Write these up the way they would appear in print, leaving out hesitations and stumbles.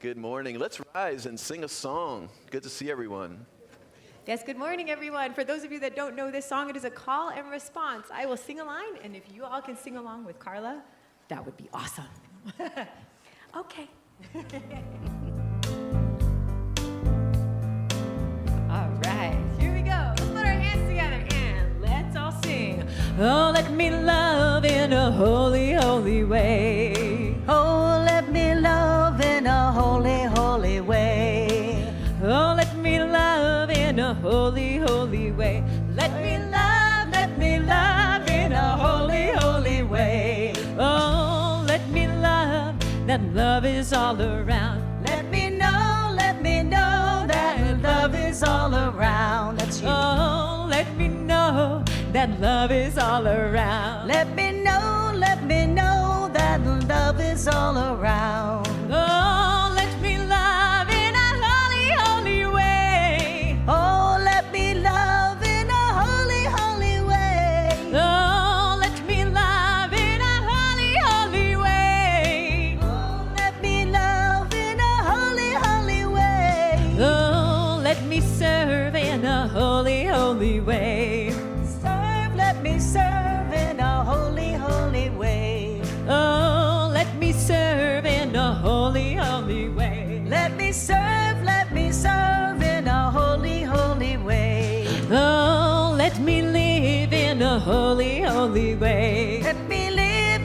Good morning. Let's rise and sing a song. Good to see everyone. Yes, good morning, everyone. For those of you that don't know this song, it is a call and response. I will sing a line, and if you all can sing along with Carla, that would be awesome. Okay. All right, here we go. Let's put our hands together and let's all sing. Oh, let me love in a holy, holy way. Oh, let me love in a holy, holy way. Oh, let me love in a holy, holy way. Let me love in a holy, holy way. Oh, let me love, that love is all around. Let me know that love is all around. That's you. Oh, let me know that love is all around. Let me know that love is all around. Oh, let me love in a holy, holy way. Oh, let me love in a holy, holy way. Oh, let me love in a holy, holy way. Oh, let me love in a holy, holy way. Oh, let me serve in a holy, holy way. Let me serve in a holy, holy way. Oh, let me serve in a holy, holy way. Let me serve in a holy, holy way. Oh, let me live in a holy, holy way. Let me live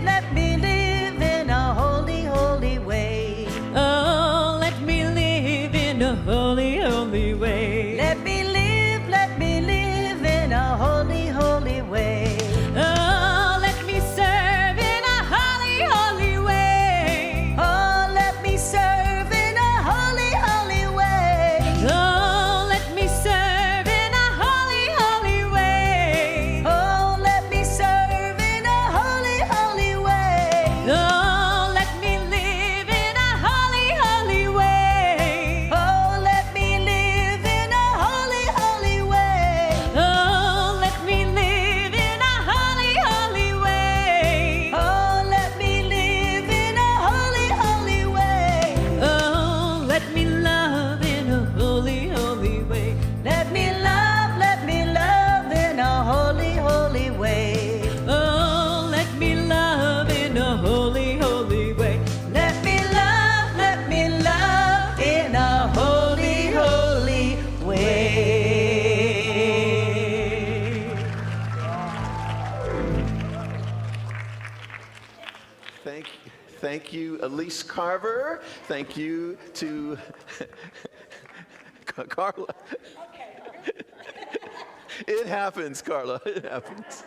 in a holy, holy way. Oh, let me live in a holy, holy way. Let me live in a holy, holy way. Oh, let me serve in a holy, holy way. Oh, let me serve in a holy, holy way. Oh, let me serve in a holy, holy way. Oh, let me serve in a holy, holy way. Oh, let me live in a holy, holy way. Oh, let me live in a holy, holy way. Oh, let me live in a holy, holy way. Oh, let me live in a holy, holy way. Oh, let me love in a holy, holy way. Let me love in a holy, holy way. Oh, let me love in a holy, holy way. Let me love in a holy, holy way. Thank you, Elise Carver. Thank you to Carla. It happens, Carla. It happens.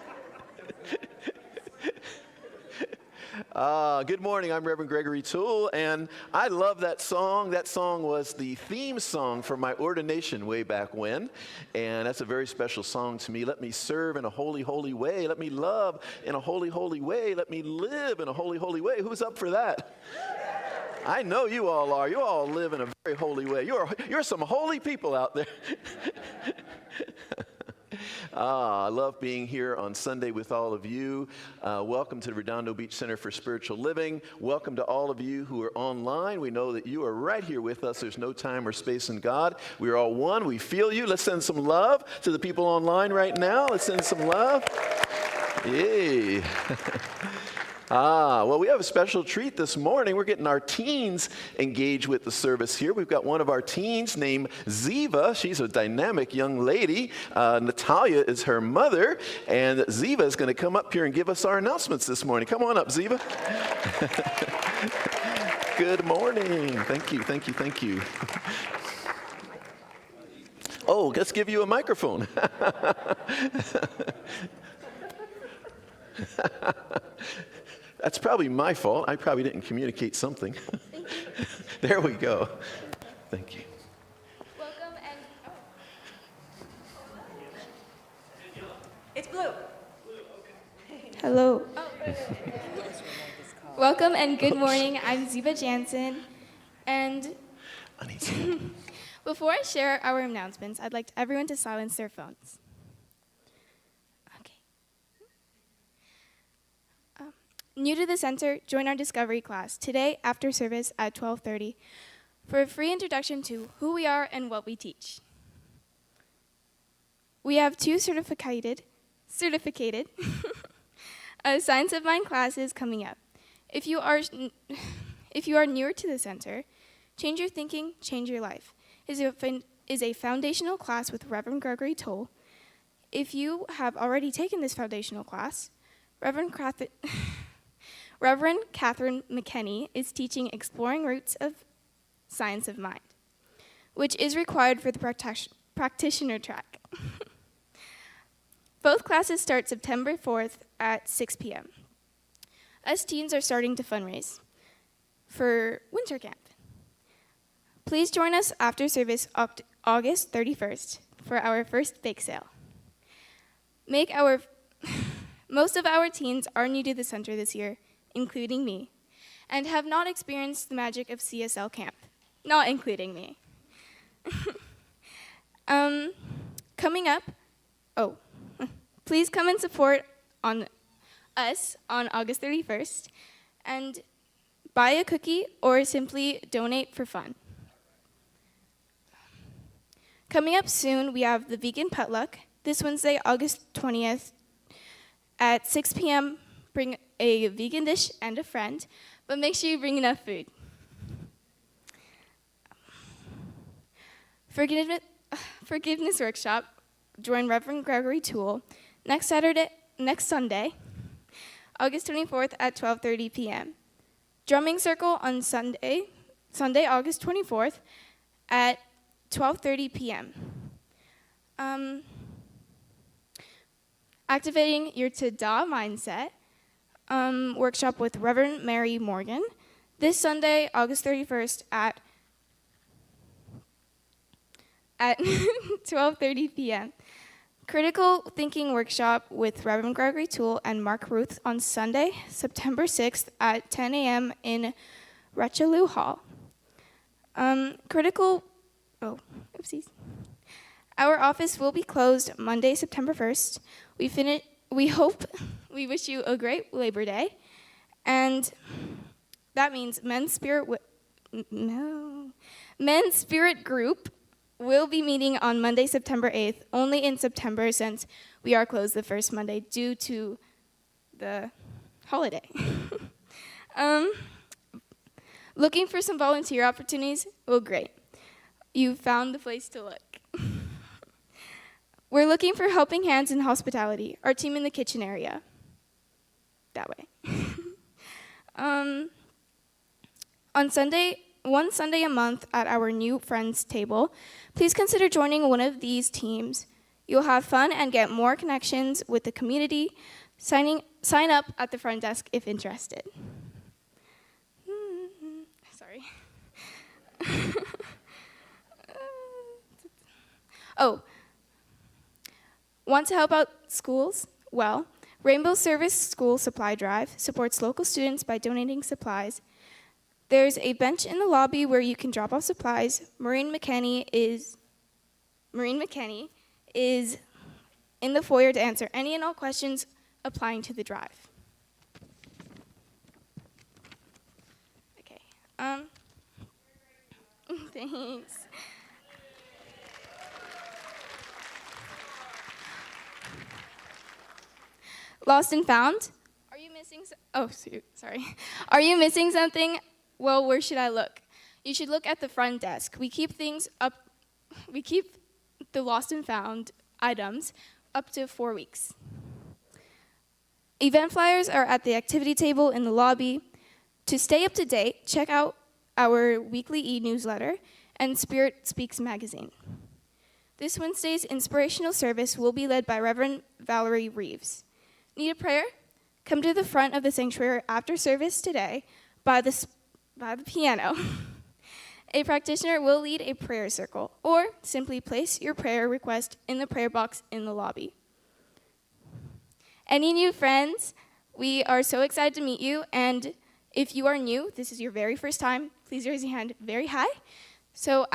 Good morning. I'm Reverend Gregory Toole, and I love that song. That song was the theme song for my ordination way back when, and that's a very special song to me. Let me serve in a holy, holy way. Let me love in a holy, holy way. Let me live in a holy, holy way. Who's up for that? I know you all are. You all live in a very holy way. You're some holy people out there. I love being here on Sunday with all of you. Welcome to the Redondo Beach Center for Spiritual Living. Welcome to all of you who are online. We know that you are right here with us. There's no time or space in God. We are all one. We feel you. Let's send some love to the people online right now. Let's send some love. Yay. Well, we have a special treat this morning. We're getting our teens engaged with the service here. We've got one of our teens named Ziva. She's a dynamic young lady. Natalia is her mother, and Ziva is going to come up here and give us our announcements this morning. Come on up, Ziva. Good morning. Thank you, thank you, thank you. Oh, let's give you a microphone. That's probably my fault. I probably didn't communicate something. There we go. Thank you. Welcome and It's blue. hello. Welcome and good morning. I'm Ziva Jansen, and I need some. before I share our announcements, I'd like everyone to silence their phones. Okay. New to the center, join our discovery class today after service at 12:30. for a free introduction to who we are and what we teach. We have two certificated Science of Mind classes coming up. If you are newer to the center, Change Your Thinking, Change Your Life is a foundational class with Reverend Gregory Toole. If you have already taken this foundational class, Reverend Catherine McKenney is teaching Exploring Roots of Science of Mind, which is required for the practitioner track. Both classes start September 4th at 6 p.m. Us teens are starting to fundraise for winter camp. Please join us after service August 31st for our first bake sale. Most of our teens are new to the center this year, including me, and have not experienced the magic of CSL camp, not including me. Coming up, please come and support us on August 31st and buy a cookie or simply donate for fun. Coming up soon, we have the vegan potluck this Wednesday, August 20th at 6 p.m. Bring a vegan dish and a friend, but make sure you bring enough food. Forgiveness workshop, join Reverend Gregory Toole next Sunday, August 24th at 12:30 p.m. Drumming circle on Sunday, August 24th at 12:30 p.m. Activating your Tada mindset workshop with Reverend Mary Morgan this Sunday, August 31st at 12:30 p.m. Critical thinking workshop with Reverend Gregory Toole and Mark Ruth on Sunday, September 6th at 10 a.m. in Richelieu Hall. Our office will be closed Monday, September 1st. We wish you a great Labor Day, and that means Men's Spirit Group will be meeting on Monday, September 8th, only in September since we are closed the first Monday due to the holiday. Looking for some volunteer opportunities? Well, great. You found the place to look. We're looking for helping hands in hospitality, our team in the kitchen area. That way. On one Sunday a month at our new friends table, please consider joining one of these teams. You'll have fun and get more connections with the community. Sign up at the front desk if interested. Sorry. Want to help out schools? Well, Rainbow Service School Supply Drive supports local students by donating supplies. There's a bench in the lobby where you can drop off supplies. Maureen McKenney is in the foyer to answer any and all questions applying to the drive. Okay. Thanks. Lost and found? Are you missing? Sorry. Are you missing something? Well, where should I look? You should look at the front desk. We keep things up. We keep the lost and found items up to 4 weeks. Event flyers are at the activity table in the lobby. To stay up to date, check out our weekly e-newsletter and Spirit Speaks magazine. This Wednesday's inspirational service will be led by Reverend Valerie Reeves. Need a prayer? Come to the front of the sanctuary after service today by the piano. A practitioner will lead a prayer circle, or simply place your prayer request in the prayer box in the lobby. Any new friends? We are so excited to meet you, and if you are new, this is your very first time, please raise your hand very high. So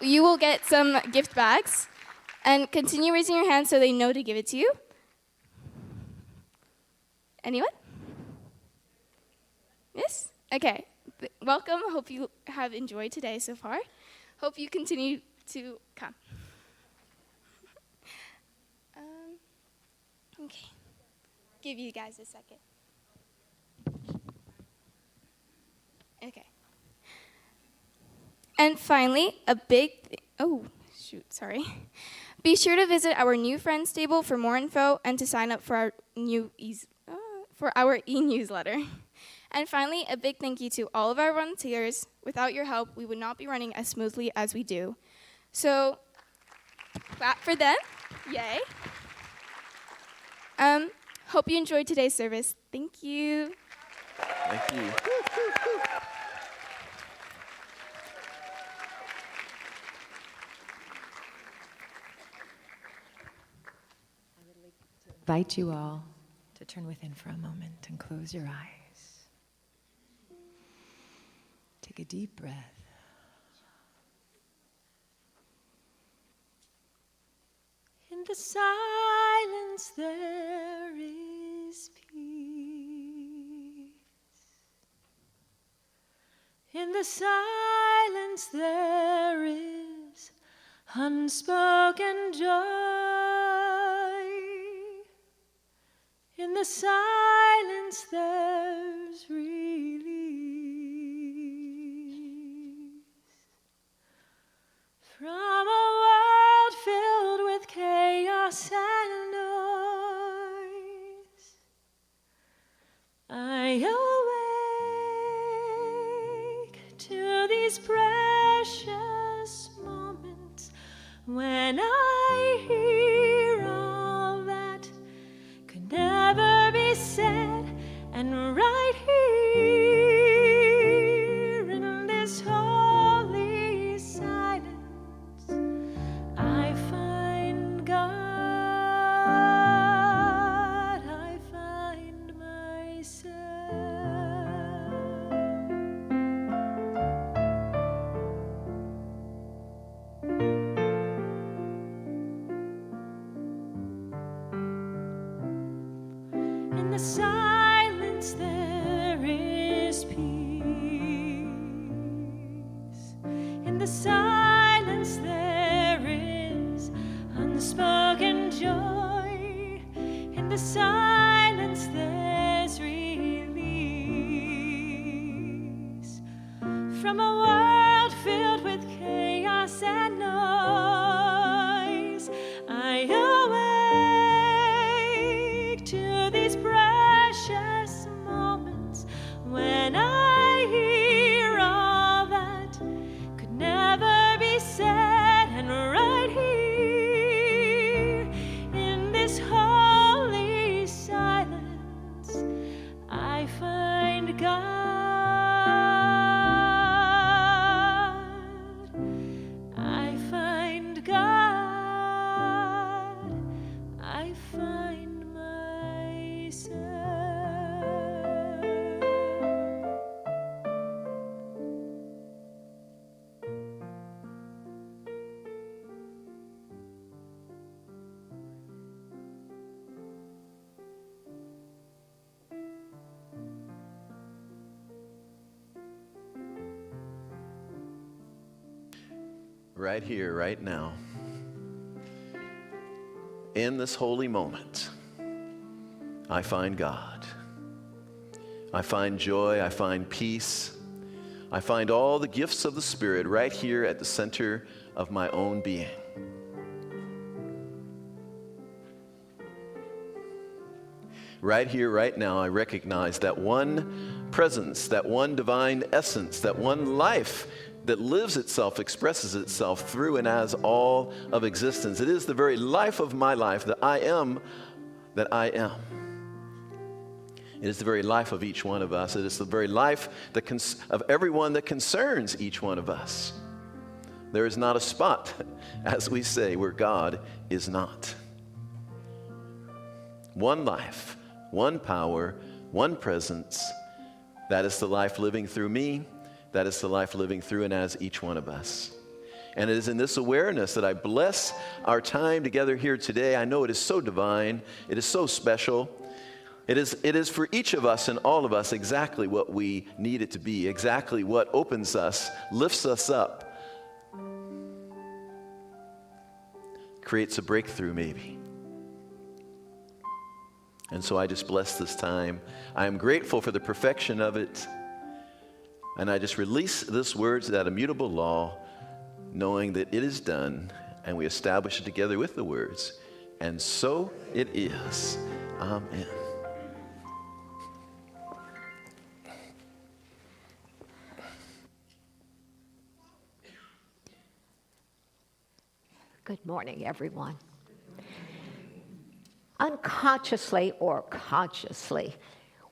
you will get some gift bags. And continue raising your hand so they know to give it to you. Anyone? Okay, welcome. Hope you have enjoyed today so far. Hope you continue to come. Okay, give you guys a second. Okay. And finally, be sure to visit our new friends table for more info and to sign up for our e-newsletter. And finally, a big thank you to all of our volunteers. Without your help, we would not be running as smoothly as we do. So, clap for them. Yay. Hope you enjoyed today's service. Thank you. Thank you. Invite you all to turn within for a moment and close your eyes. Take a deep breath. In the silence there is peace. In the silence there is unspoken joy. In the silence there's release from a world filled with chaos and noise. I awake to these precious moments when I hear all that could never be said, and right here in this holy silence I find God, I find myself. In the silence there is peace. In the silence there is unspoken joy. In the silence there's release from a world filled with chaos and noise. I awake to these precious moments when I hear all that could never be said, and right here in this holy silence I find God, I find God, I find myself. Right here, right now, in this holy moment, I find God. I find joy, I find peace, I find all the gifts of the Spirit right here at the center of my own being. Right here, right now, I recognize that one presence, that one divine essence, that one life that lives itself, expresses itself through and as all of existence. It is the very life of my life, that I am that I am. It is the very life of each one of us. It is the very life of everyone that concerns each one of us. There is not a spot, as we say, where God is not. One life, one power, one presence. That is the life living through me. That is the life living through and as each one of us. And it is in this awareness that I bless our time together here today. I know it is so divine. It is so special. It is for each of us and all of us exactly what we need it to be, exactly what opens us, lifts us up, creates a breakthrough maybe. And so I just bless this time. I am grateful for the perfection of it. And I just release this word to that immutable law, knowing that it is done, and we establish it together with the words. And so it is. Amen. Good morning, everyone. Unconsciously or consciously,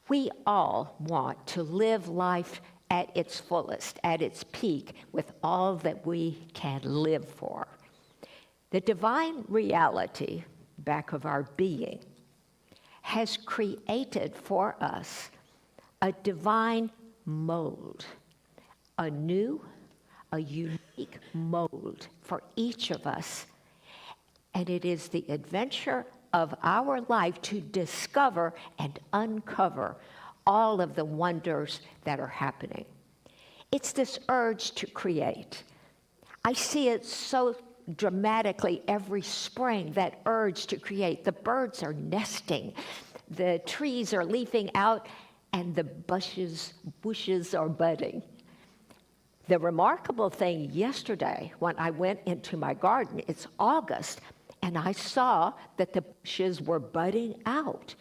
we all want to live life at its fullest, at its peak, with all that we can live for. The divine reality back of our being has created for us a divine mold, a unique mold for each of us. And it is the adventure of our life to discover and uncover all of the wonders that are happening. It's this urge to create. I see it so dramatically every spring, that urge to create. The birds are nesting, the trees are leafing out, and the bushes are budding. The remarkable thing yesterday, when I went into my garden, it's August, and I saw that the bushes were budding out.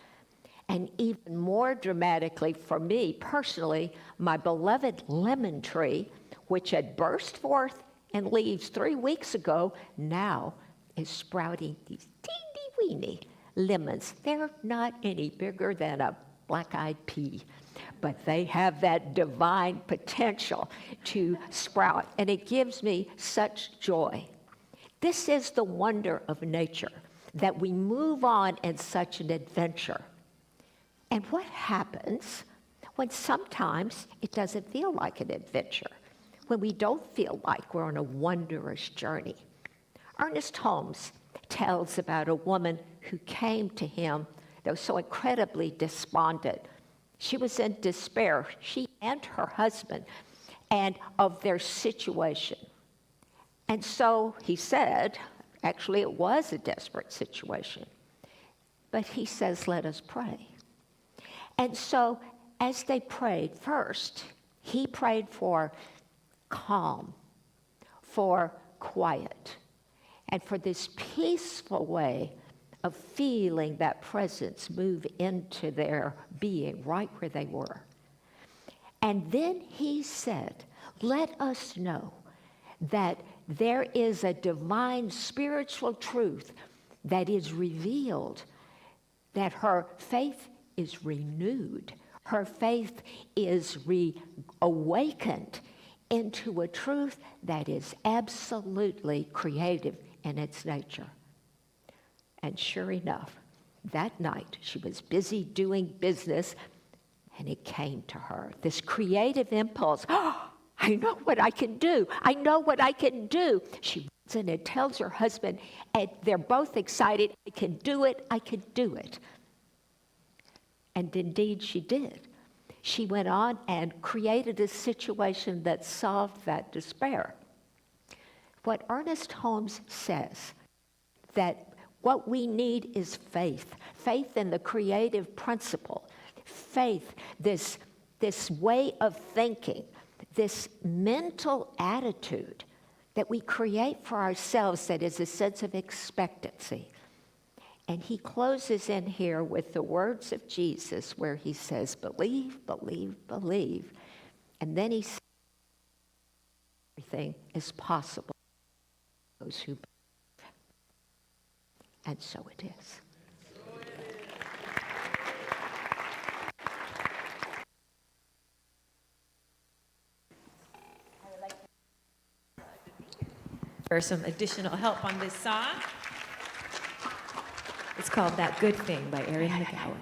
And even more dramatically for me personally, my beloved lemon tree, which had burst forth and leaves 3 weeks ago, now is sprouting these teeny-weeny lemons. They're not any bigger than a black-eyed pea, but they have that divine potential to sprout, and it gives me such joy. This is the wonder of nature, that we move on in such an adventure. And what happens when sometimes it doesn't feel like an adventure, when we don't feel like we're on a wondrous journey? Ernest Holmes tells about a woman who came to him that was so incredibly despondent. She was in despair, she and her husband, and of their situation. And so he said, actually it was a desperate situation, but he says, let us pray. And so as they prayed, first, he prayed for calm, for quiet, and for this peaceful way of feeling that presence move into their being right where they were. And then he said, let us know that there is a divine spiritual truth that is revealed, that her faith is renewed, her faith is reawakened into a truth that is absolutely creative in its nature. And sure enough, that night she was busy doing business, and it came to her, this creative impulse. Oh, I know what I can do. I know what I can do. She runs in and tells her husband, and they're both excited. I can do it. I can do it. And indeed she did. She went on and created a situation that solved that despair. What Ernest Holmes says, that what we need is faith. Faith in the creative principle. Faith, this way of thinking, this mental attitude that we create for ourselves that is a sense of expectancy. And he closes in here with the words of Jesus where he says, believe, believe, believe. And then he says, everything is possible for those who believe. And so it is. For some additional help on this song. It's called That Good Thing by Erin McGowan.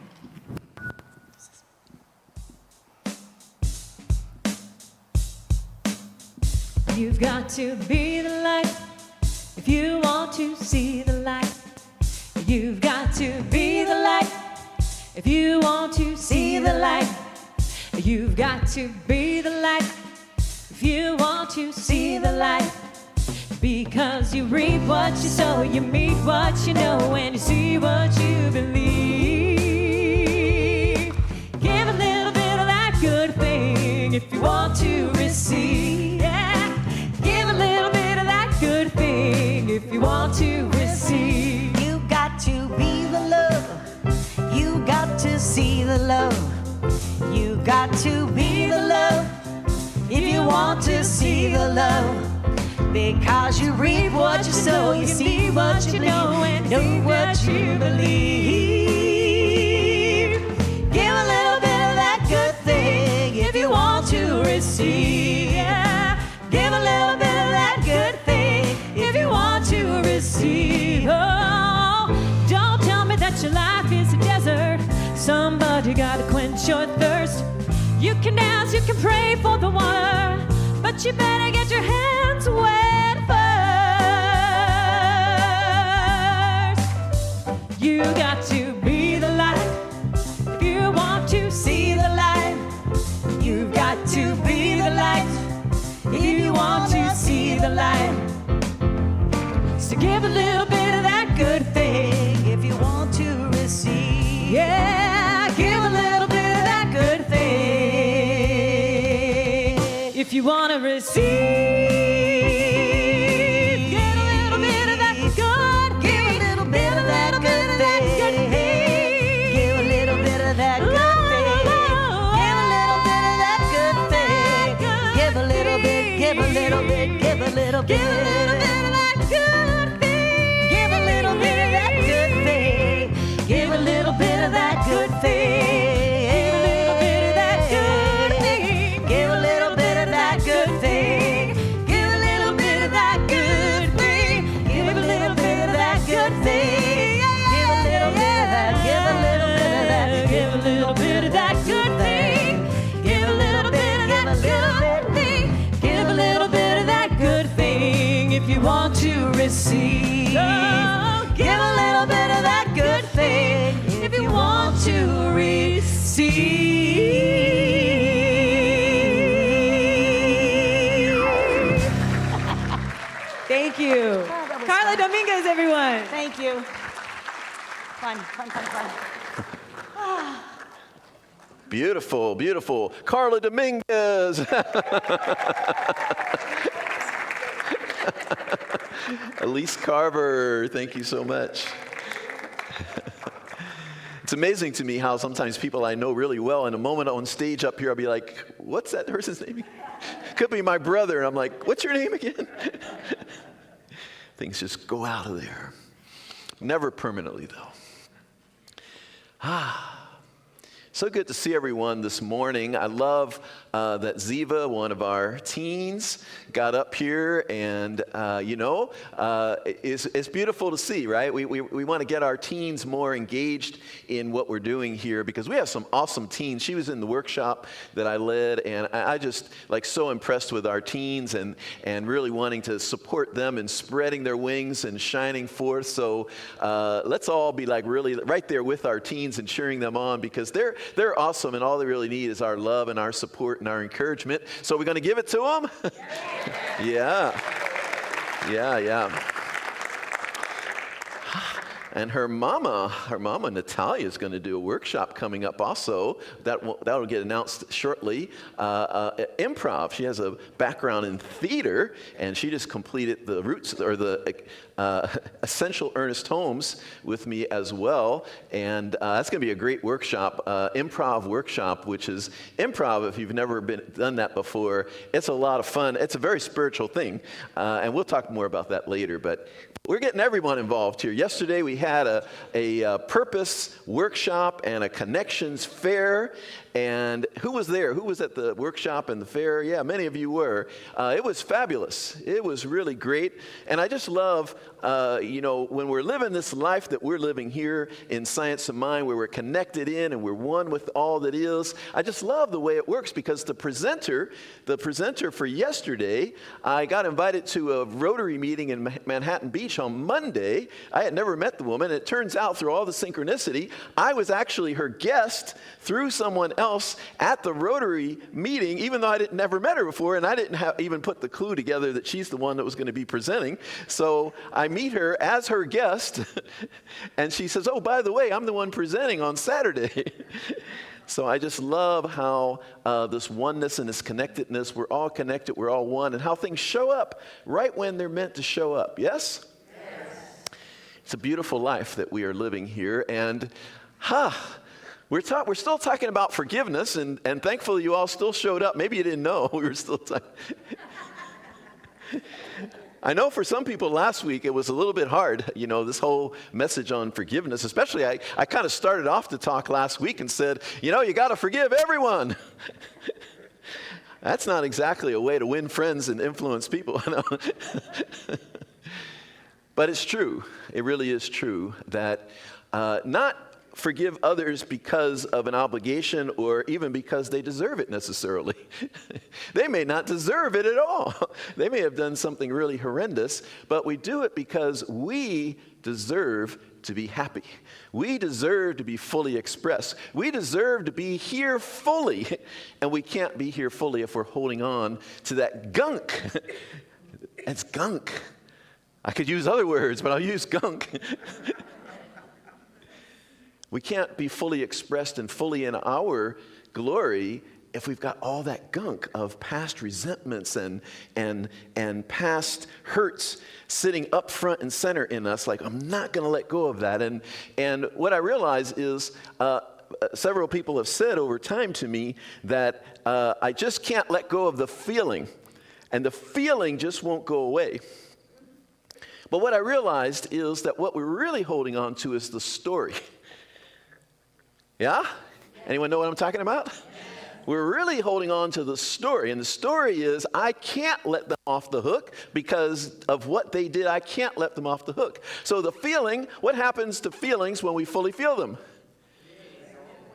You've got to be the light if you want to see the light. You've got to be the light If you want to see the light, you've got to be the light. If you want to see the light, because you reap what you sow, you meet what you know, and you see what you believe. Give a little bit of that good thing if you want to receive. Yeah. Give a little bit of that good thing if you want to receive. You got to be the love. You got to see the love. You got to be the love if you want to see the love. Because you reap what you sow, you see what you know, and know what you believe. Give a little bit of that good thing if you want to receive. Yeah. Give a little bit of that good thing if you want to receive. Oh, don't tell me that your life is a desert. Somebody gotta quench your thirst. You can dance, you can pray for the water, but you better get your hands wet first. You got to be the light if you want to see the light. You've got to be the light if you want to see the light. So give a little bit of that good thing if you want to receive. Yeah, give a little bit of that good thing if you want to receive. Give a little bit of that good. Give a little bit of that good thing. Give a little bit of that good thing. Give a little bit of that good thing. Give a little bit. Give a little bit. Give a little bit. Give a little bit of that good thing. Give a little bit of that good thing. Give a little bit of that good thing. Give a little bit of that good thing. Give a little bit of that good thing. Give a little bit of that good thing. Give a little bit of that. Give a little bit of that. Give a little bit of that good thing. Give a little bit of that good thing. Give a little bit of that good thing if you want to receive. Give a little bit of that good thing if you want to receive. Thank you. Carla Dominguez, everyone. Thank you. Fun. Beautiful, beautiful. Carla Dominguez. Elise Carver, thank you so much. It's amazing to me how sometimes people I know really well, in a moment on stage up here, I'll be like, what's that person's name? Could be my brother, and I'm like, what's your name again? Things just go out of there. Never permanently, though. So good to see everyone this morning. I love that Ziva, one of our teens, got up here, and it's beautiful to see, right? We want to get our teens more engaged in what we're doing here because we have some awesome teens. She was in the workshop that I led, and I just so impressed with our teens and really wanting to support them in spreading their wings and shining forth. So let's all be really right there with our teens and cheering them on because they're awesome, and all they really need is our love and our support and our encouragement. So we're going to give it to them? Yeah. And her mama Natalia is going to do a workshop coming up also. That'll get announced shortly. Improv. She has a background in theater, and she just completed the Roots or the Essential Ernest Holmes with me as well. And that's going to be a great workshop, improv workshop, which is improv. If you've never done that before, it's a lot of fun. It's a very spiritual thing, and we'll talk more about that later. But we're getting everyone involved here. Yesterday we had a purpose workshop and a connections fair, And who was there? Who was at the workshop and the fair? Yeah, many of you were. It was fabulous. It was really great. And I just love, when we're living this life that we're living here in Science of Mind, where we're connected in and we're one with all that is. I just love the way it works, because the presenter for yesterday, I got invited to a Rotary meeting in Manhattan Beach on Monday. I had never met the woman. It turns out, through all the synchronicity, I was actually her guest through someone else at the Rotary meeting, even though I never met her before, and I didn't even put the clue together that she's the one that was going to be presenting. So I meet her as her guest, and she says, "Oh, by the way, I'm the one presenting on Saturday." So I just love how this oneness and this connectedness, we're all connected, we're all one, and how things show up right when they're meant to show up. Yes? Yes. It's a beautiful life that we are living here, and we're still talking about forgiveness, and thankfully you all still showed up. Maybe you didn't know we were still talking. I know for some people last week it was a little bit hard, this whole message on forgiveness. Especially, I kind of started off the talk last week and said, you got to forgive everyone. That's not exactly a way to win friends and influence people. But it's true. It really is true that not forgive others because of an obligation or even because they deserve it necessarily. They may not deserve it at all. They may have done something really horrendous, but we do it because we deserve to be happy. We deserve to be fully expressed. We deserve to be here fully, and we can't be here fully if we're holding on to that gunk. It's gunk. I could use other words, but I'll use gunk. We can't be fully expressed and fully in our glory if we've got all that gunk of past resentments and past hurts sitting up front and center in us. Like, I'm not going to let go of that. And what I realize is several people have said over time to me that I just can't let go of the feeling, and the feeling just won't go away. But what I realized is that what we're really holding on to is the story. Yeah? Anyone know what I'm talking about? We're really holding on to the story. And the story is, I can't let them off the hook because of what they did. I can't let them off the hook. So the feeling, what happens to feelings when we fully feel them?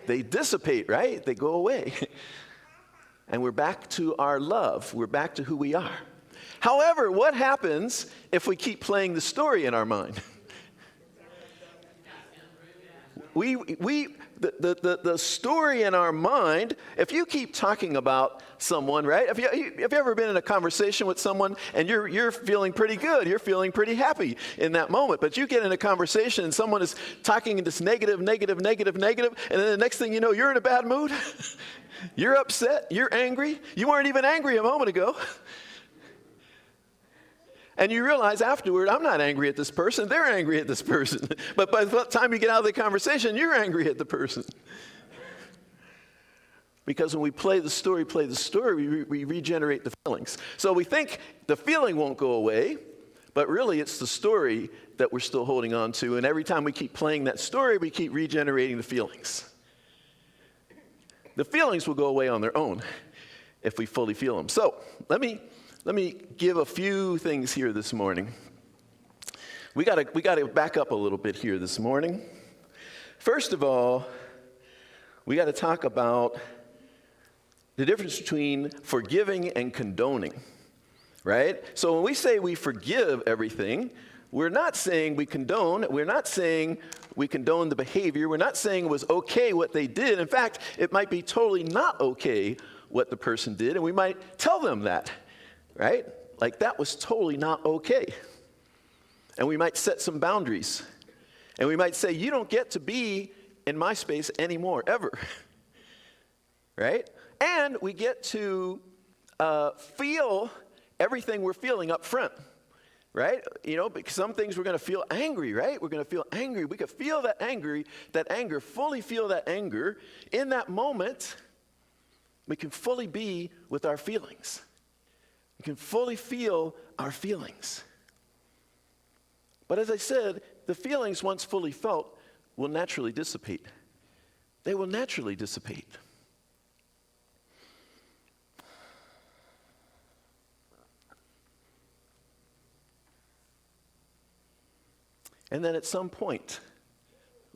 They dissipate, right? They go away. And we're back to our love. We're back to who we are. However, what happens if we keep playing the story in our mind? The story in our mind, if you keep talking about someone, right? Have you ever been in a conversation with someone and you're feeling pretty good, you're feeling pretty happy in that moment, but you get in a conversation and someone is talking in this negative, and then the next thing you know, you're in a bad mood, you're upset, you're angry, you weren't even angry a moment ago. And you realize afterward, I'm not angry at this person, they're angry at this person. But by the time you get out of the conversation, you're angry at the person. Because when we play the story, we regenerate the feelings. So we think the feeling won't go away, but really it's the story that we're still holding on to. And every time we keep playing that story, we keep regenerating the feelings. The feelings will go away on their own if we fully feel them. So let me give a few things here this morning. We got to back up a little bit here this morning. First of all, we got to talk about the difference between forgiving and condoning, right? So when we say we forgive everything, we're not saying we condone. We're not saying we condone the behavior. We're not saying it was okay what they did. In fact, it might be totally not okay what the person did, and we might tell them that. Right? Like, that was totally not okay. And we might set some boundaries. And we might say, you don't get to be in my space anymore, ever. Right? And we get to feel everything we're feeling up front. Right? Because some things we're going to feel angry, right? We're going to feel angry. We could feel that anger, fully feel that anger. In that moment, we can fully be with our feelings. We can fully feel our feelings. But as I said, the feelings, once fully felt, will naturally dissipate. They will naturally dissipate. And then at some point,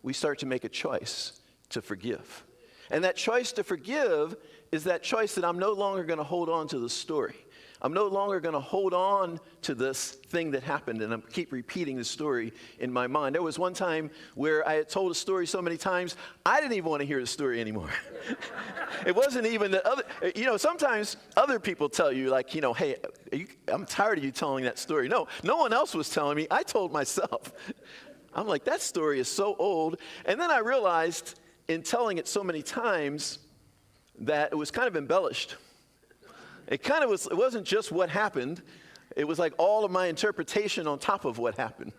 we start to make a choice to forgive. And that choice to forgive is that choice that I'm no longer going to hold on to the story. I'm no longer going to hold on to this thing that happened and I keep repeating the story in my mind. There was one time where I had told a story so many times, I didn't even want to hear the story anymore. It wasn't even that other, sometimes other people tell you like, hey, I'm tired of you telling that story. No one else was telling me. I told myself. I'm like, that story is so old. And then I realized in telling it so many times that it was kind of embellished. It wasn't just what happened. It was like all of my interpretation on top of what happened.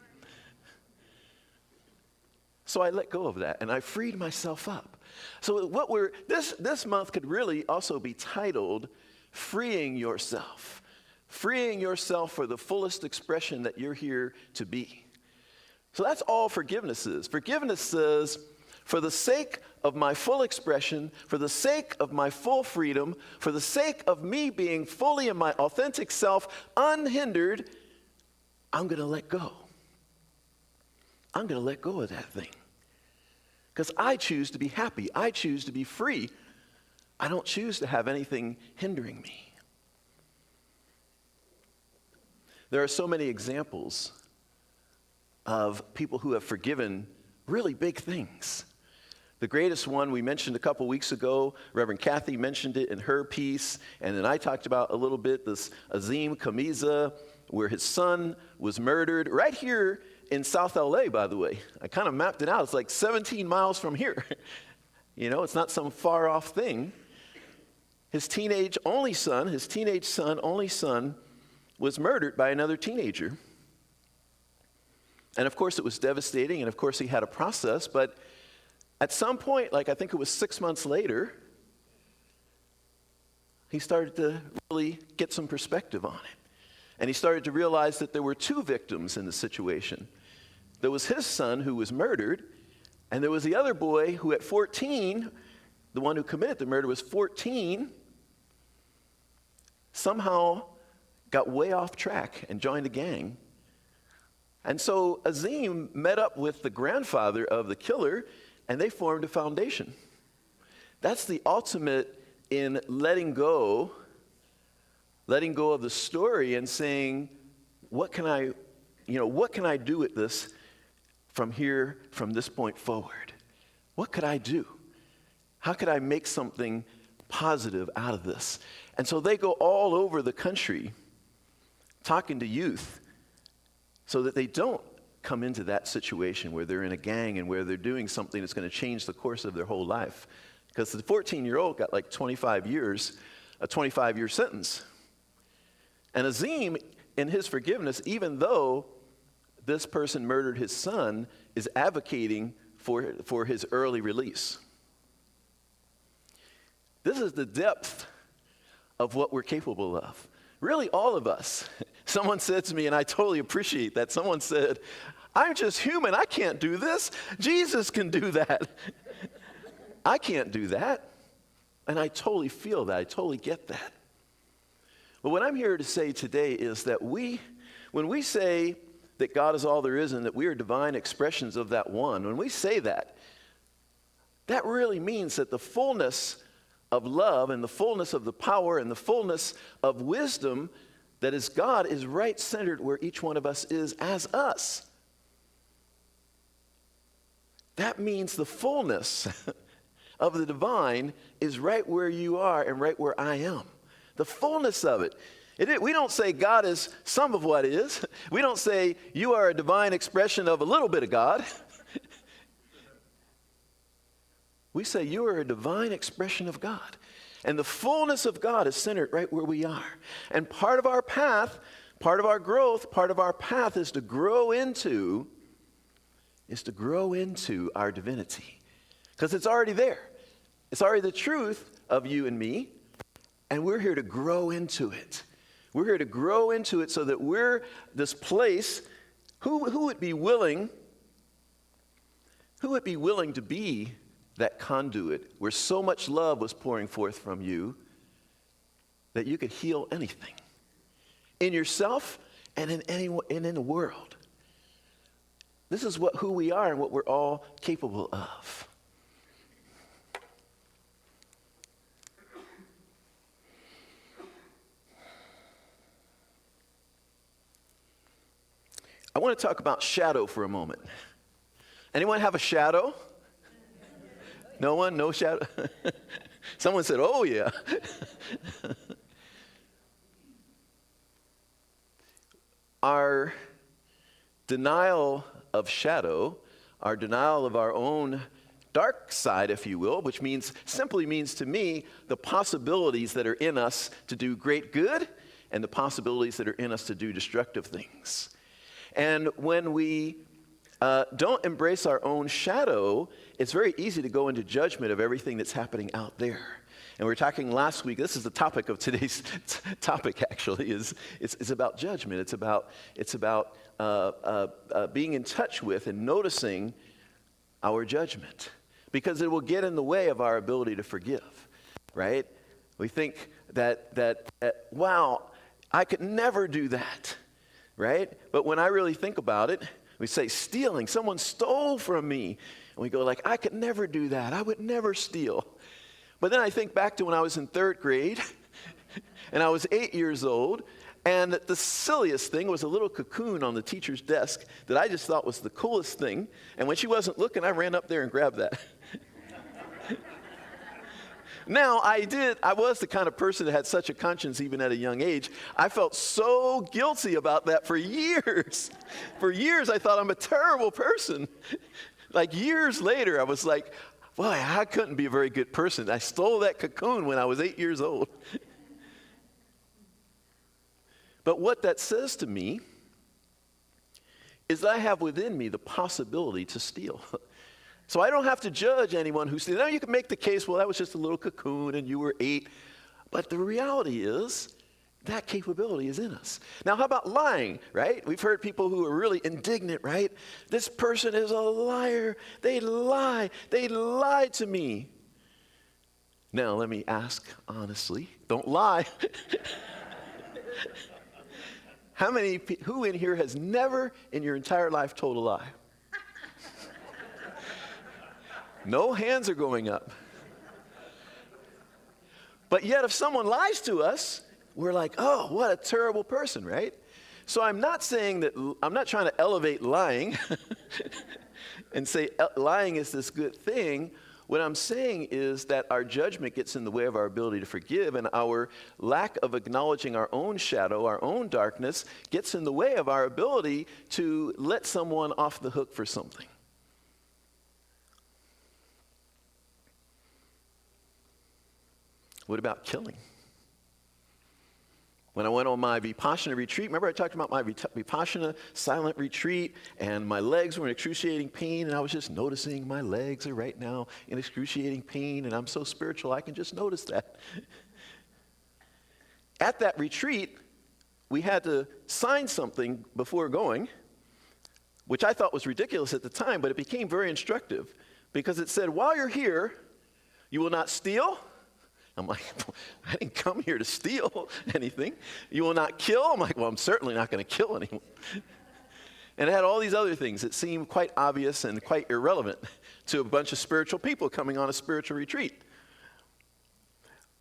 So I let go of that and I freed myself up. So this month could really also be titled Freeing Yourself. Freeing yourself for the fullest expression that you're here to be. So that's all forgiveness is. Forgiveness says, for the sake of my full expression, for the sake of my full freedom, for the sake of me being fully in my authentic self, unhindered, I'm going to let go. I'm going to let go of that thing. Because I choose to be happy. I choose to be free. I don't choose to have anything hindering me. There are so many examples of people who have forgiven really big things. The greatest one we mentioned a couple weeks ago, Reverend Kathy mentioned it in her piece, and then I talked about a little bit this Azim Kamiza, where his son was murdered right here in South LA, by the way. I kind of mapped it out. It's like 17 miles from here. It's not some far off thing. His teenage son, only son, was murdered by another teenager. And of course it was devastating, and of course he had a process, but at some point, I think it was 6 months later, he started to really get some perspective on it. And he started to realize that there were two victims in the situation. There was his son who was murdered, and there was the other boy who at 14, the one who committed the murder was 14, somehow got way off track and joined a gang. And so Azim met up with the grandfather of the killer, and they formed a foundation. That's the ultimate in letting go of the story and saying, what can I do with this from this point forward? What could I do? How could I make something positive out of this? And so they go all over the country talking to youth so that they don't come into that situation where they're in a gang and where they're doing something that's going to change the course of their whole life. Because the 14-year-old got like 25 years, a 25-year sentence. And Azim, in his forgiveness, even though this person murdered his son, is advocating for his early release. This is the depth of what we're capable of. Really, all of us. Someone said to me, and I totally appreciate that, someone said, I'm just human, I can't do this. Jesus can do that. I can't do that. And I totally feel that, I totally get that. But what I'm here to say today is that when we say that God is all there is and that we are divine expressions of that one, when we say that, that really means that the fullness of love and the fullness of the power and the fullness of wisdom that is God is right centered where each one of us is as us. That means the fullness of the divine is right where you are and right where I am. The fullness of it. We don't say God is some of what is. We don't say you are a divine expression of a little bit of God. We say you are a divine expression of God. And the fullness of God is centered right where we are. And part of our path, part of our growth, part of our path is to grow into our divinity. Because it's already there. It's already the truth of you and me. And we're here to grow into it. We're here to grow into it so that we're this place. Who would be willing to be that conduit where so much love was pouring forth from you that you could heal anything in yourself and in the world? This is who we are and what we're all capable of. I want to talk about shadow for a moment. Anyone have a shadow? No one? No shadow? Someone said, oh yeah. Our denial of shadow, our denial of our own dark side, if you will, which simply means to me the possibilities that are in us to do great good and the possibilities that are in us to do destructive things. And when we don't embrace our own shadow, it's very easy to go into judgment of everything that's happening out there. And we were talking last week, this is the topic of today's topic actually, it's about judgment. It's about being in touch with and noticing our judgment, because it will get in the way of our ability to forgive, right? We think that wow, I could never do that, right? But when I really think about it, we say stealing, someone stole from me. And we go like, I could never do that. I would never steal. But then I think back to when I was in 3rd grade and I was 8 years old, and the silliest thing was a little cocoon on the teacher's desk that I just thought was the coolest thing. And when she wasn't looking, I ran up there and grabbed that. Now, I was the kind of person that had such a conscience even at a young age. I felt so guilty about that for years. For years, I thought I'm a terrible person. Like years later, I was like, boy, I couldn't be a very good person. I stole that cocoon when I was 8 years old. But what that says to me is that I have within me the possibility to steal. So I don't have to judge anyone who steals. Now you can make the case, well, that was just a little cocoon and you were 8. But the reality is that capability is in us. Now, how about lying, right? We've heard people who are really indignant, right? This person is a liar. They lie. They lied to me. Now, let me ask honestly, don't lie. Who in here has never in your entire life told a lie? No hands are going up. But yet if someone lies to us, we're like, oh, what a terrible person, right? So I'm not trying to elevate lying and say lying is this good thing. What I'm saying is that our judgment gets in the way of our ability to forgive, and our lack of acknowledging our own shadow, our own darkness, gets in the way of our ability to let someone off the hook for something. What about killing? When I went on my Vipassana retreat, remember I talked about my Vipassana silent retreat, and my legs were in excruciating pain, and I was just noticing my legs are right now in excruciating pain, and I'm so spiritual I can just notice that. At that retreat, we had to sign something before going, which I thought was ridiculous at the time, but it became very instructive, because it said, while you're here, you will not steal. I'm like, I didn't come here to steal anything. You will not kill? I'm like, well, I'm certainly not going to kill anyone. And it had all these other things that seemed quite obvious and quite irrelevant to a bunch of spiritual people coming on a spiritual retreat.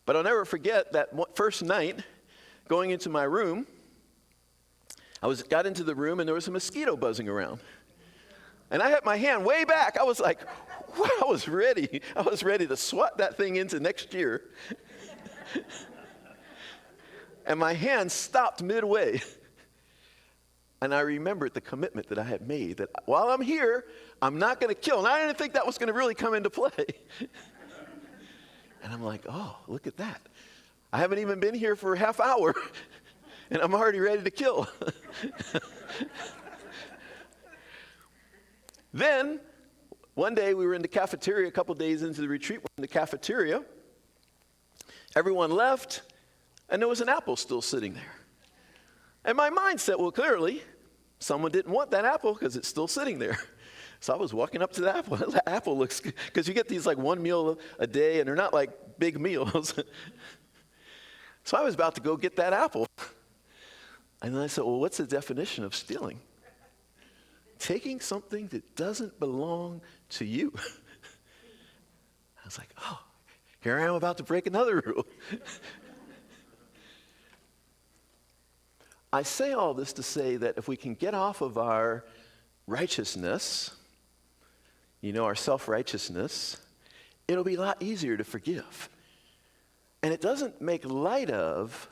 But I'll never forget that first night, going into my room, got into the room and there was a mosquito buzzing around. And I had my hand way back. I was like, wow, I was ready to swat that thing into next year. And my hand stopped midway. And I remembered the commitment that I had made, that while I'm here, I'm not going to kill. And I didn't think that was going to really come into play. And I'm like, oh, look at that. I haven't even been here for a half hour, and I'm already ready to kill. Then, one day we were in the cafeteria, a couple days into the retreat, we're in the cafeteria. Everyone left, and there was an apple still sitting there. And my mind said, well, clearly, someone didn't want that apple because it's still sitting there. So I was walking up to the apple. That apple looks good, because you get these like one meal a day, and they're not like big meals. So I was about to go get that apple. And then I said, well, what's the definition of stealing? taking something that doesn't belong to you. I was like, oh, here I am about to break another rule. I say all this to say that if we can get off of our righteousness, our self-righteousness, it'll be a lot easier to forgive. And it doesn't make light of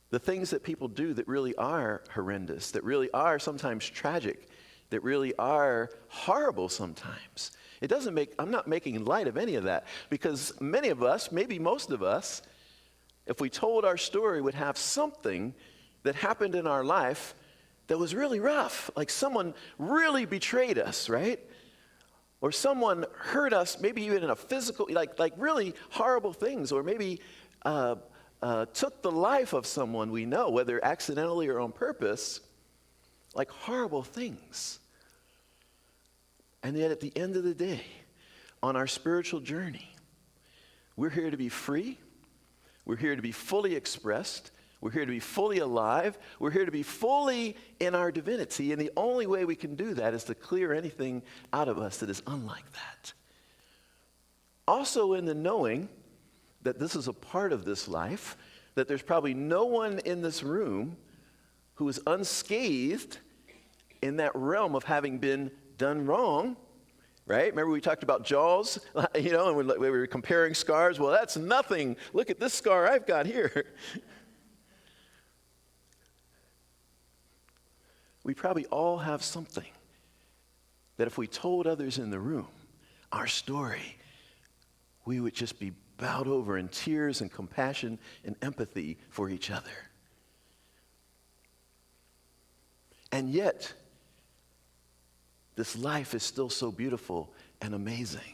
the things that people do that really are horrendous, that really are sometimes tragic, that really are horrible sometimes. I'm not making light of any of that, because many of us, maybe most of us, if we told our story, would have something that happened in our life that was really rough, like someone really betrayed us, right? Or someone hurt us, maybe even in a physical, like really horrible things, or maybe took the life of someone we know, whether accidentally or on purpose, like horrible things. And yet at the end of the day, on our spiritual journey, we're here to be free. We're here to be fully expressed. We're here to be fully alive. We're here to be fully in our divinity. And the only way we can do that is to clear anything out of us that is unlike that. Also in the knowing that this is a part of this life, that there's probably no one in this room who is unscathed in that realm of having been done wrong, right? Remember we talked about Jaws, and we were comparing scars. Well, that's nothing. Look at this scar I've got here. We probably all have something that if we told others in the room our story, we would just be bowed over in tears and compassion and empathy for each other. And yet, this life is still so beautiful and amazing.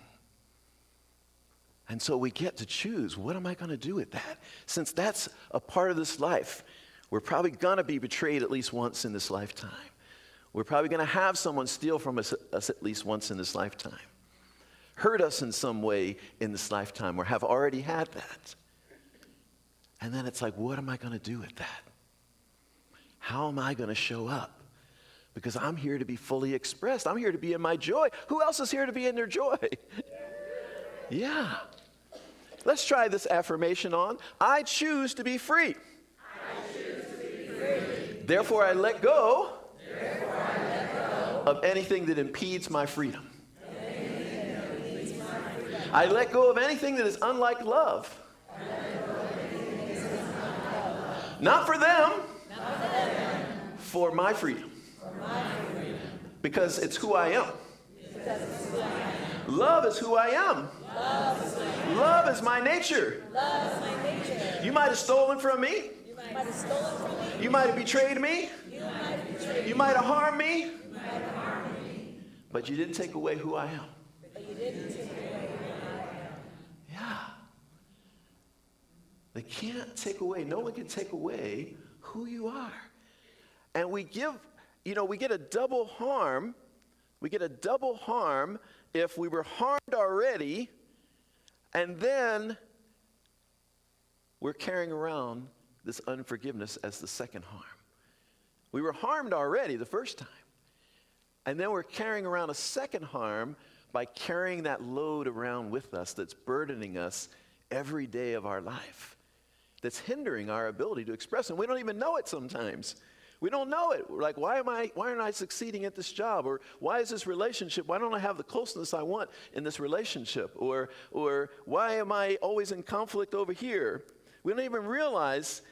And so we get to choose, what am I going to do with that? Since that's a part of this life, we're probably going to be betrayed at least once in this lifetime. We're probably going to have someone steal from us at least once in this lifetime. Hurt us in some way in this lifetime, or have already had that. And then it's like, what am I going to do with that? How am I going to show up? Because I'm here to be fully expressed. I'm here to be in my joy. Who else is here to be in their joy? Yeah. Let's try this affirmation on. I choose to be free. I choose to be free. Therefore, I let go of anything that impedes my freedom. I let go of anything that is unlike love. Not for them, for my freedom. Because it's who I am. Love is who I am. Love is my nature. You might have stolen from me. You might have betrayed me. You might have harmed me. But you didn't take away who I am. Yeah. They can't take away, no one can take away who you are. And we get a double harm. We get a double harm if we were harmed already, and then we're carrying around this unforgiveness as the second harm. We were harmed already the first time, and then we're carrying around a second harm by carrying that load around with us that's burdening us every day of our life, that's hindering our ability to express, and we don't even know it sometimes. We don't know it. We're like, why aren't I succeeding at this job? Or why is this relationship, why don't I have the closeness I want in this relationship? Or why am I always in conflict over here? We don't even realize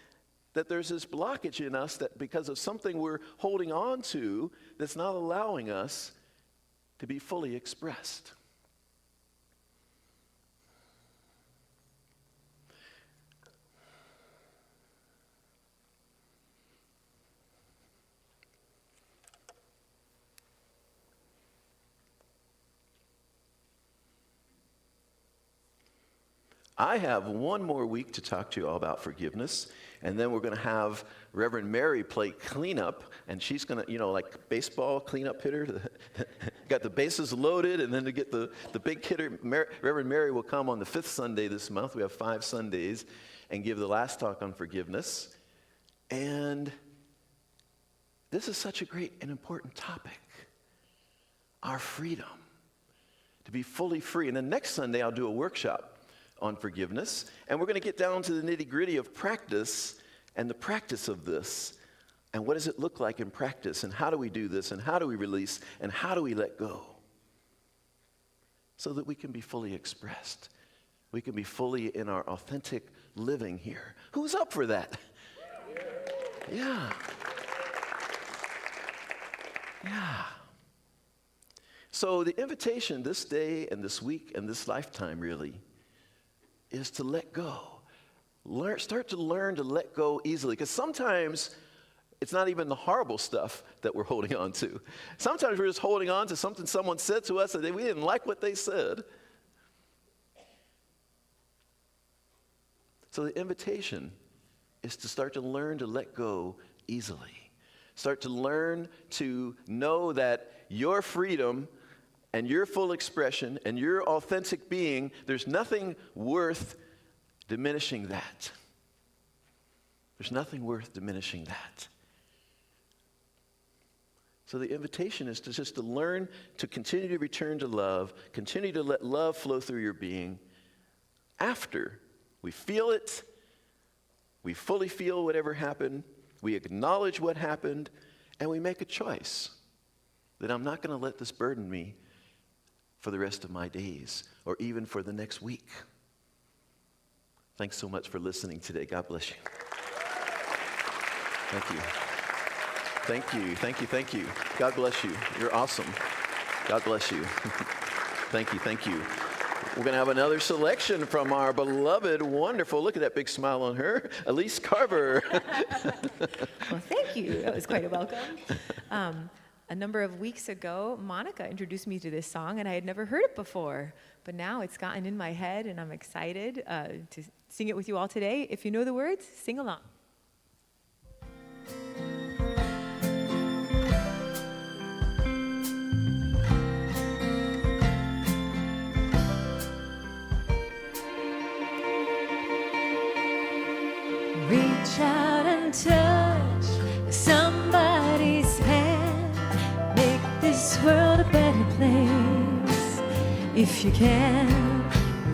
that there's this blockage in us that because of something we're holding on to that's not allowing us to be fully expressed. I have one more week to talk to you all about forgiveness, and then we're going to have Reverend Mary play cleanup, and she's going to, like baseball cleanup hitter, got the bases loaded, and then to get the big hitter, Reverend Mary will come on the 5th Sunday this month. We have 5 Sundays, and give the last talk on forgiveness. And This is such a great and important topic. Our freedom. To be fully free. And then next Sunday, I'll do a workshop on forgiveness. And we're going to get down to the nitty-gritty of practice and the practice of this. And what does it look like in practice? And how do we do this? And how do we release? And how do we let go? So that we can be fully expressed. We can be fully in our authentic living here. Who's up for that? Yeah. Yeah. So the invitation this day and this week and this lifetime really is to let go. Start to learn to let go easily. Because sometimes it's not even the horrible stuff that we're holding on to. Sometimes we're just holding on to something someone said to us and we didn't like what they said. So the invitation is to start to learn to let go easily. Start to learn to know that your freedom and your full expression and your authentic being, there's nothing worth diminishing that. There's nothing worth diminishing that. So the invitation is to just to learn to continue to return to love, continue to let love flow through your being after we feel it, we fully feel whatever happened, we acknowledge what happened, and we make a choice that I'm not going to let this burden me for the rest of my days or even for the next week. Thanks so much for listening today. God bless you. Thank you. Thank you, thank you, thank you. God bless you. You're awesome. God bless you. Thank you, thank you. We're going to have another selection from our beloved, wonderful, look at that big smile on her, Elise Carver. Well, thank you. That was quite a welcome. A number of weeks ago, Monica introduced me to this song, and I had never heard it before. But now it's gotten in my head, and I'm excited to sing it with you all today. If you know the words, sing along. Reach out and touch somebody's hand. Make this world a better place. If you can,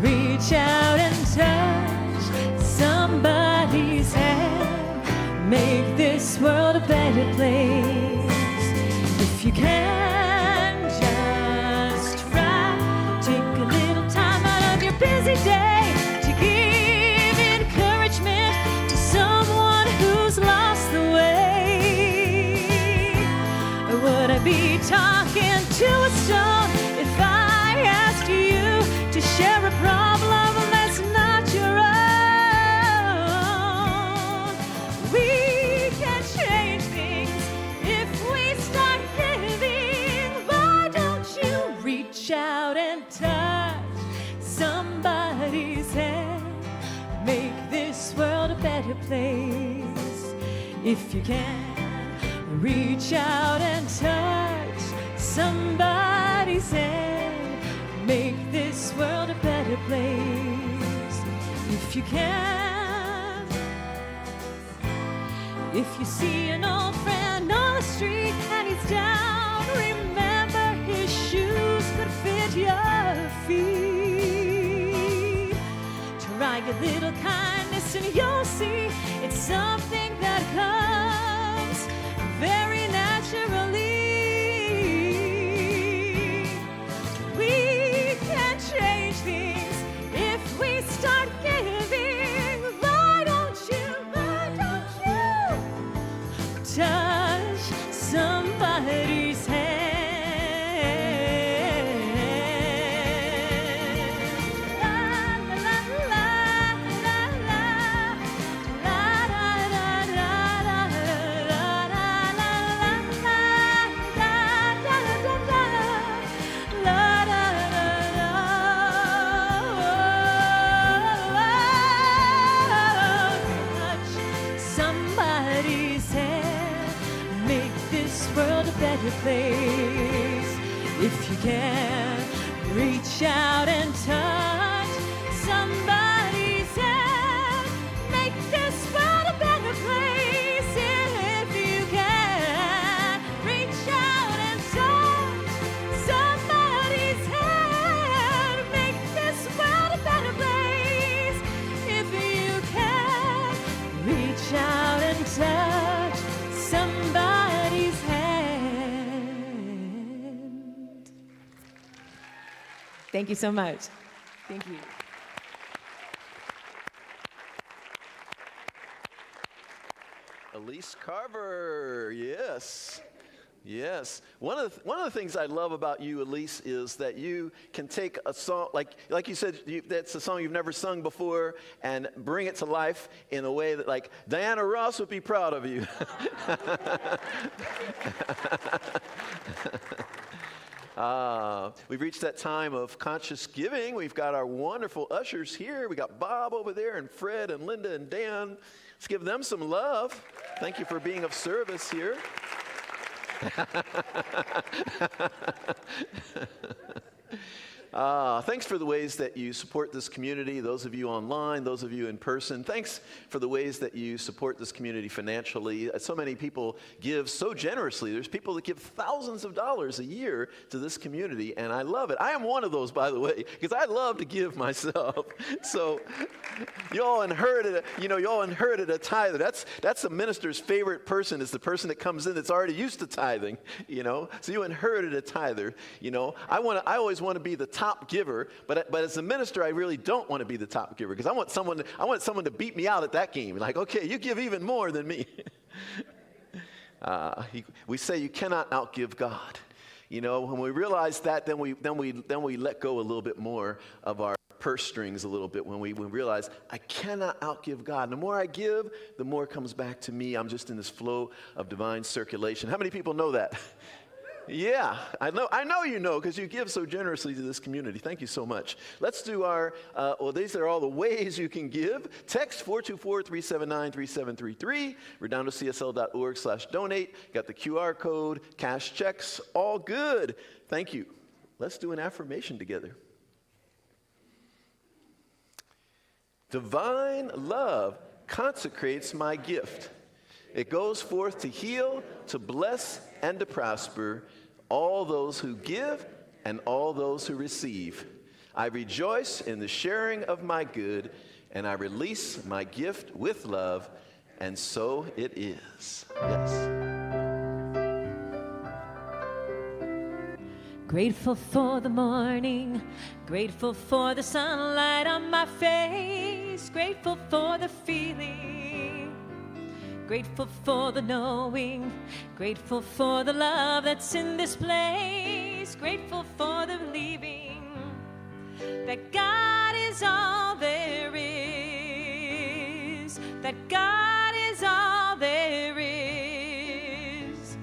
reach out and touch somebody's hand. Make this world a better place. If you can, just try. Take a little time out of your busy day. Be talking to a stone if I asked you to share a problem that's not your own. We can change things if we start giving. Why don't you reach out and touch somebody's hand? Make this world a better place. If you can, reach out and touch somebody's hand. Make this world a better place. If you can. If you see an old friend on the street and he's down, remember his shoes could fit your feet. Try a little kindness and you'll see it's something that comes very naturally. We can change things if we start giving. Why don't you touch somebody's hand? La, la, la, la, la, la, la, la, la, la, better place. If you can, reach out and touch somebody's hand. Make this world a better place. If you can. Thank you so much. Thank you. Elise Carver, yes. Yes. One of the things I love about you, Elise, is that you can take a song, like you said, that's a song you've never sung before, and bring it to life in a way that, like, Diana Ross would be proud of you. We've reached that time of conscious giving. We've got our wonderful ushers here. We got Bob over there, and Fred, and Linda, and Dan. Let's give them some love. Thank you for being of service here. Thanks for the ways that you support this community, those of you online, those of you in person. Thanks for the ways that you support this community financially. So many people give so generously. There's people that give thousands of dollars a year to this community, and I love it. I am one of those, by the way, because I love to give myself. So you all inherited a tither. That's the minister's favorite person, is the person that comes in that's already used to tithing, So you inherited a tither, I always want to be the top giver, but as a minister, I really don't want to be the top giver, because I want someone to beat me out at that game. Like, okay, you give even more than me. We say you cannot outgive God. When we realize that, then we let go a little bit more of our purse strings a little bit, when we realize I cannot outgive God. The more I give, the more comes back to me. I'm just in this flow of divine circulation. How many people know that? Yeah, I know you know, because you give so generously to this community. Thank you so much. Let's do these are all the ways you can give. Text 424-379-3733, redondocsl.org/donate. Got the QR code, cash checks, all good. Thank you. Let's do an affirmation together. Divine love consecrates my gift. It goes forth to heal, to bless, and to prosper all those who give and all those who receive. I rejoice in the sharing of my good, and I release my gift with love, and so it is. Yes. Grateful for the morning, grateful for the sunlight on my face, grateful for the feeling, grateful for the knowing, grateful for the love that's in this place, grateful for the believing that God is all there is, that God is all there is.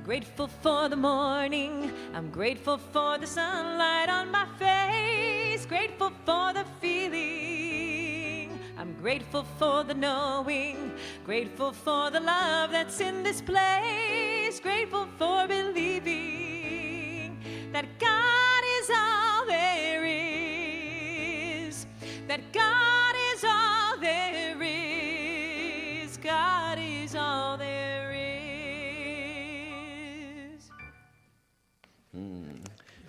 Grateful for the morning, I'm grateful for the sunlight on my face, grateful for the feeling, I'm grateful for the knowing, grateful for the love that's in this place, grateful for believing that God is all there is, that God is all there is, God is all there is.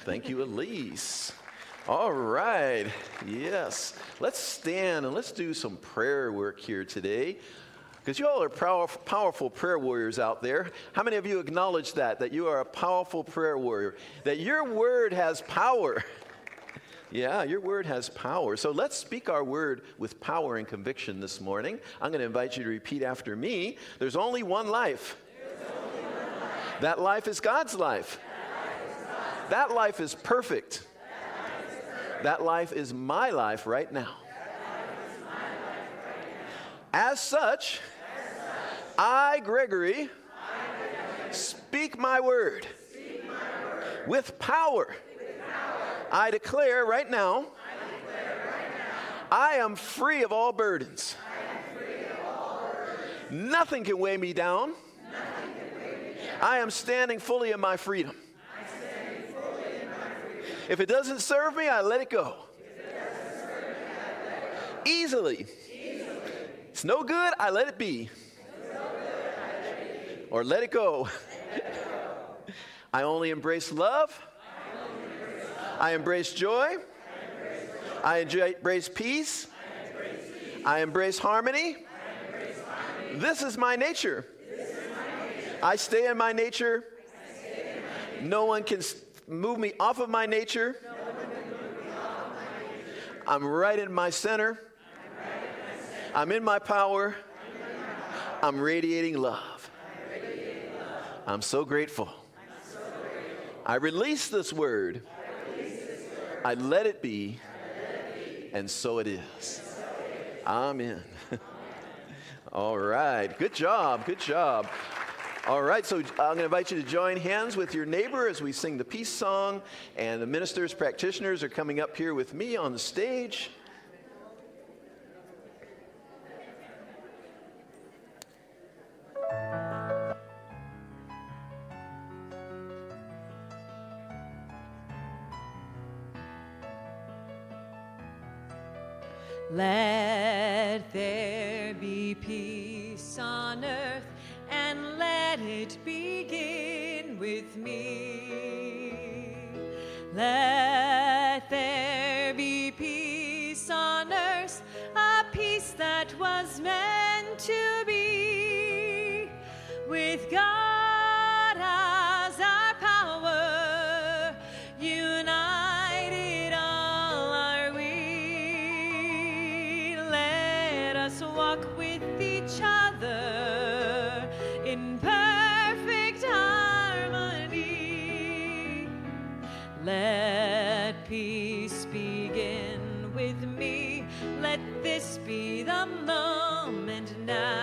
Thank you, Elise. All right. Yes. Let's stand and let's do some prayer work here today, because you all are powerful prayer warriors out there. How many of you acknowledge that you are a powerful prayer warrior, that your word has power? Yeah, your word has power. So let's speak our word with power and conviction this morning. I'm going to invite you to repeat after me. There's only one life. That life is God's life. That life is perfect. That life is my life right now. As such, I, Gregory, speak my word with power. I declare right now, I am free of all burdens. Nothing can weigh me down. I am standing fully in my freedom. If it doesn't serve me, I let it go. Easily. It's no good, I let it be. Or let it go. I only embrace love. I embrace joy. I embrace peace. I embrace harmony. This is my nature. I stay in my nature. No one can move me off of my nature. I'm right in my center. I'm in my power. I'm radiating love. I'm so grateful. I release this word. I let it be. And so it is. Amen. All right. Good job. Good job. All right, so I'm going to invite you to join hands with your neighbor as we sing the peace song, and the ministers, practitioners are coming up here with me on the stage. Let there be peace on earth, and let it begin with me. Let there be peace on earth, a peace that was meant to be. With God as our power, united all are we. Let us walk with each other in perfect harmony. Let peace begin with me. Let this be the moment now.